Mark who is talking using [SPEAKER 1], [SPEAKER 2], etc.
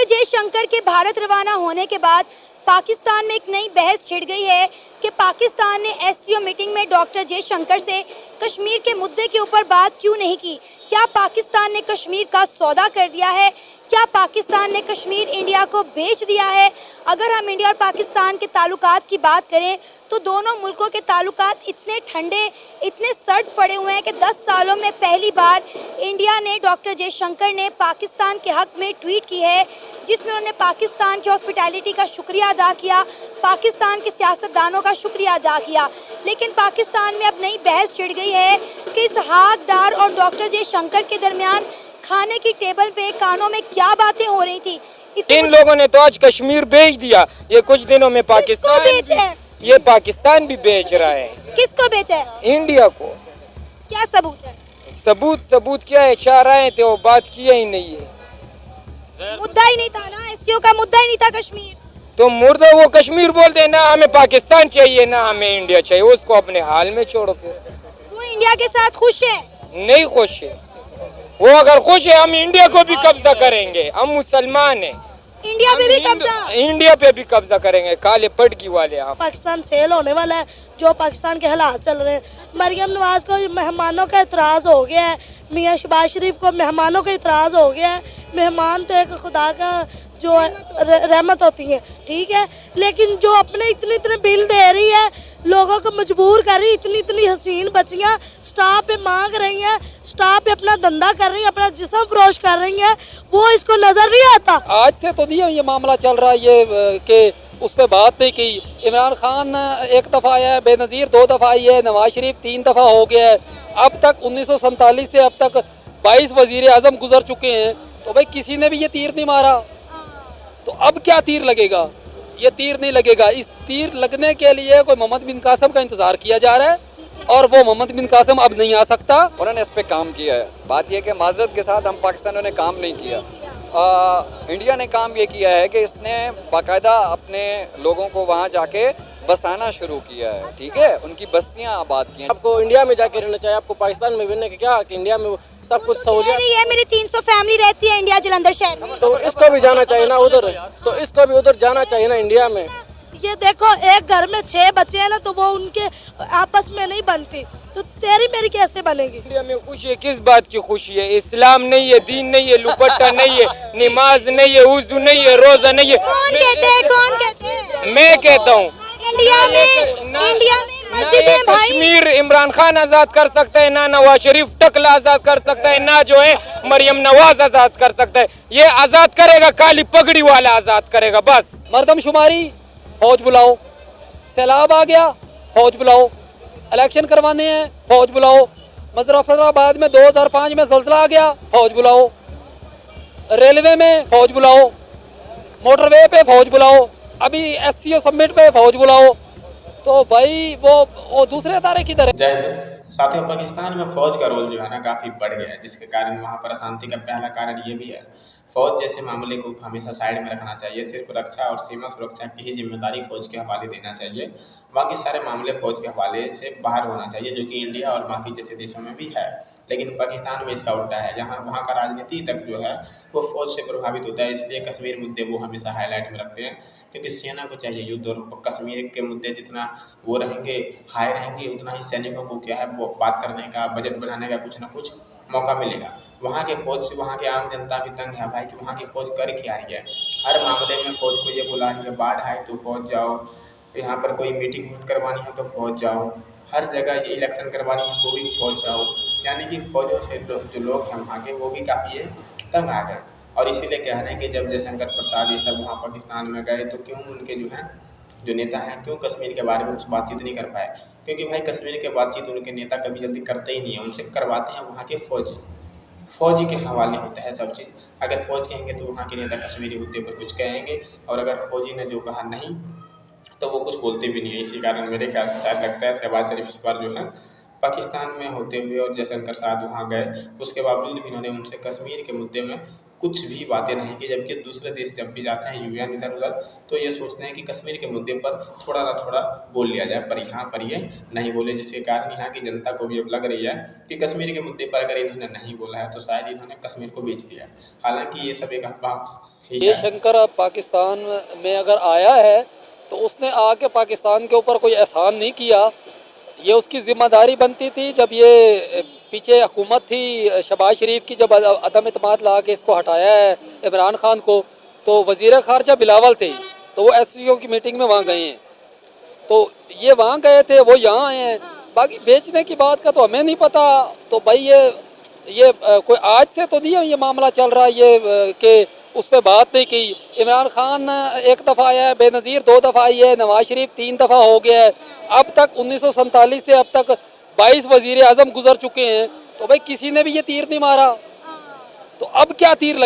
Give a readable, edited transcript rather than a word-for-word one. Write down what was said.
[SPEAKER 1] जयशंकर के भारत रवाना होने के बाद पाकिस्तान में एक नई बहस छिड़ गई है कि पाकिस्तान ने एससीओ मीटिंग में डॉक्टर जयशंकर से कश्मीर के मुद्दे के ऊपर बात क्यों नहीं की। क्या पाकिस्तान ने कश्मीर का सौदा कर दिया है? क्या पाकिस्तान ने कश्मीर इंडिया को बेच दिया है? अगर हम इंडिया और पाकिस्तान के ताल्लुकात की बात करें तो दोनों मुल्कों के ताल्लुकात इतने ठंडे, इतने सर्द पड़े हुए हैं कि 10 सालों में पहली बार इंडिया ने, डॉक्टर जयशंकर ने पाकिस्तान के हक़ में ट्वीट की है, जिसमें उन्होंने पाकिस्तान की हॉस्पिटैलिटी का शुक्रिया अदा किया, पाकिस्तान के सियासतदानों का शुक्रिया अदा किया। लेकिन पाकिस्तान में अब नई बहस छिड़ गई है कि इसहाक डार और डॉक्टर जयशंकर के दरमियान खाने की टेबल पे कानों में क्या बातें हो रही थी।
[SPEAKER 2] इन लोगों ने तो आज कश्मीर बेच दिया। ये कुछ दिनों में पाकिस्तान ये पाकिस्तान भी बेच रहा है।
[SPEAKER 1] किसको बेचा है?
[SPEAKER 2] इंडिया को।
[SPEAKER 1] क्या सबूत है?
[SPEAKER 2] सबूत क्या है? 4 आए थे, वो बात किया ही नहीं है।
[SPEAKER 1] मुद्दा ही नहीं था ना, एससीओ का मुद्दा ही नहीं था कश्मीर।
[SPEAKER 2] तो मुर्दा वो कश्मीर बोलते हैं ना, हमें पाकिस्तान चाहिए ना हमें इंडिया चाहिए। उसको अपने हाल में छोड़ो। फिर
[SPEAKER 1] वो इंडिया के साथ खुश है?
[SPEAKER 2] नहीं खुश है। वो अगर खुश है, हम इंडिया को भी कब्जा करेंगे। हम मुसलमान हैं,
[SPEAKER 1] इंडिया पे भी कब्जा,
[SPEAKER 2] इंडिया पे भी कब्जा करेंगे। काले पटकी वाले आप।
[SPEAKER 3] पाकिस्तान सेल होने वाला है। जो पाकिस्तान के हालात चल रहे हैं, मरियम नवाज को मेहमानों का इतराज़ हो गया है, मियाँ शहबाज शरीफ को मेहमानों का इतराज़ हो गया है। मेहमान तो एक खुदा का जो रहमत होती है, ठीक है, लेकिन जो अपने इतने बिल दे रही है, लोगों को मजबूर कर रही, इतनी हसीन बच्चियाँ स्टाफ पे मांग रही हैं, स्टाफ पे अपना धंधा कर रही हैं, अपना जिस्म फरोश कर रही हैं, वो इसको नजर नहीं आता।
[SPEAKER 4] आज से तो नहीं ये मामला चल रहा है ये कि उस पर बात नहीं की। इमरान खान 1 दफ़ा आया है, बेनज़ीर 2 दफ़ा आई है, नवाज शरीफ 3 दफ़ा हो गया है। अब तक 1947 से अब तक 22 वज़ीर आज़म गुजर चुके हैं। तो भाई किसी ने भी ये तीर नहीं मारा, तो अब क्या तीर लगेगा? ये तीर नहीं लगेगा। इस तीर लगने के लिए कोई मोहम्मद बिन कासिम का इंतज़ार किया जा रहा है, और वो मोहम्मद बिन कासिम अब नहीं आ सकता।
[SPEAKER 5] उन्होंने इस पे काम किया है। बात यह कि माजरत के साथ हम पाकिस्तानियों ने काम नहीं किया। इंडिया ने काम ये किया है कि इसने बाकायदा अपने लोगों को वहाँ जाके बसाना शुरू किया है, ठीक है, उनकी बस्तियाँ आबाद की हैं।
[SPEAKER 6] आपको इंडिया में जाके रहना चाहिए, आपको पाकिस्तान में रहने के क्या कि इंडिया में सब कुछ सहूलियत
[SPEAKER 1] है। मेरी 300 फैमिली रहती है इंडिया जलंधर शहर में,
[SPEAKER 6] तो इसको भी जाना चाहिए ना उधर, तो इसको भी उधर जाना चाहिए ना इंडिया में।
[SPEAKER 3] ये देखो, एक घर में 6 बच्चे हैं ना, तो वो उनके आपस में नहीं बनती, तो तेरी मेरी कैसे बनेगी?
[SPEAKER 2] इंडिया में खुशी है? किस बात की खुशी है? इस्लाम नहीं है, दीन नहीं है, लुपट्टा नहीं है, नमाज नहीं है, वुज़ू नहीं है, रोजा नहीं है।
[SPEAKER 1] कौन कहते हैं? कौन कहते हैं?
[SPEAKER 2] मैं कहता हूँ
[SPEAKER 1] इंडिया में मस्जिदें भाई।
[SPEAKER 2] कश्मीर इमरान खान आजाद कर सकता है, ना नवाज शरीफ टकला आजाद कर सकता है, ना जो है मरियम नवाज आजाद कर सकता है। ये आजाद करेगा काली पगड़ी वाला आजाद करेगा। बस
[SPEAKER 4] मरदमशुमारी, फौज बुलाओ। सैलाब आ गया, फौज बुलाओ। इलेक्शन करवाने हैं, फौज बुलाओ। मुजफ्फराबाद में 2005 में ज़ल्ज़ला आ गया, फौज बुलाओ। रेलवे में फौज बुलाओ, मोटरवे पे फौज बुलाओ, अभी एससीओ समिट पे फौज बुलाओ। तो भाई वो दूसरे अदारे किधर है?
[SPEAKER 7] जय हिंद साथियों, पाकिस्तान में फ़ौज का रोल जो है ना काफ़ी बढ़ गया है, जिसके कारण वहाँ पर अशांति का पहला कारण ये भी है। फ़ौज जैसे मामले को हमेशा साइड में रखना चाहिए। सिर्फ रक्षा और सीमा सुरक्षा की ही जिम्मेदारी फ़ौज के हवाले देना चाहिए। बाकी सारे मामले फ़ौज के हवाले से बाहर होना चाहिए, जो कि इंडिया और बाकी जैसे देशों में भी है। लेकिन पाकिस्तान में इसका उल्टा है, जहाँ वहाँ का राजनीति तक जो है वो फ़ौज से प्रभावित होता है। इसलिए कश्मीर मुद्दे वो हमेशा हाईलाइट में रखते हैं, क्योंकि सेना को चाहिए युद्ध, और कश्मीर के मुद्दे जितना वो रहेंगे, हाई रहेंगे, उतना ही सैनिकों को क्या है वो बात करने का, बजट बढ़ाने का कुछ ना कुछ मौका मिलेगा। वहाँ के फौज से वहाँ के आम जनता भी तंग है भाई कि वहाँ की फौज कर क्या रही है। हर मामले में फौज को ये बुला रही है, बाढ़ आए तो फौज जाओ, यहाँ पर कोई मीटिंग करवानी है तो फौज जाओ, हर जगह ये इलेक्शन करवानी है तो भी फौज जाओ। यानी कि फौजों से जो लोग हैं वहाँ के वो भी काफ़ी तंग आ गए। और इसीलिए कह रहे हैं कि जब जयशंकर प्रसाद ये सब वहाँ पाकिस्तान में गए तो क्यों उनके जो नेता हैं क्यों कश्मीर के बारे में कुछ बातचीत नहीं कर पाए? क्योंकि भाई कश्मीर के बातचीत उनके नेता कभी जल्दी करते ही नहीं है, उनसे करवाते हैं वहाँ के फौजी के हवाले होता है सब चीज़। अगर फौज कहेंगे तो वहाँ के नेता कश्मीरी मुद्दे पर कुछ कहेंगे, और अगर फौजी ने जो कहा नहीं तो वो कुछ बोलते भी नहीं है। इसी कारण मेरे ख्याल से शायद लगता है शहबाज शरीफ इस बार जो है पाकिस्तान में होते हुए और जयशंकर साहब वहाँ गए, उसके बावजूद भी इन्होंने उनसे कश्मीर के मुद्दे में कुछ भी बातें नहीं की। जबकि दूसरे देश जब भी जाते हैं यूएन इधर उधर, तो ये सोचते हैं कि कश्मीर के मुद्दे पर थोड़ा ना थोड़ा बोल लिया जाए, पर यहाँ पर ये नहीं बोले, जिसके कारण यहाँ की जनता को भी अब लग रही है कि कश्मीर के मुद्दे पर अगर इन्होंने नहीं बोला है तो शायद इन्होंने कश्मीर को बेच दिया। हालांकि ये सब एक अफवाह ठीक
[SPEAKER 4] ये
[SPEAKER 7] है।
[SPEAKER 4] शंकर अब पाकिस्तान में अगर आया है तो उसने आके पाकिस्तान के ऊपर कोई एहसान नहीं किया। ये उसकी जिम्मेदारी बनती थी जब ये पीछे हुकूमत थी शहबाज शरीफ की, जब अदम इत्मीनान ला के इसको हटाया है इमरान खान को, तो वज़ीर ख़ारजा बिलावल थे, तो वो SCO की मीटिंग में वहाँ गए हैं। तो ये वहाँ गए थे, वो यहाँ आए हैं। बाकी बेचने की बात का तो हमें नहीं पता। तो भाई ये कोई आज से तो नहीं है ये मामला चल रहा है ये कि उस पर बात नहीं की। इमरान खान एक दफ़ा आया है, बेनज़ीर 2 दफ़ा आई है, नवाज शरीफ 3 दफ़ा हो गया है। अब तक 1947 से अब तक 22 वज़ीर आज़म गुजर चुके हैं। तो भाई किसी ने भी ये तीर नहीं मारा, तो अब क्या तीर लगे?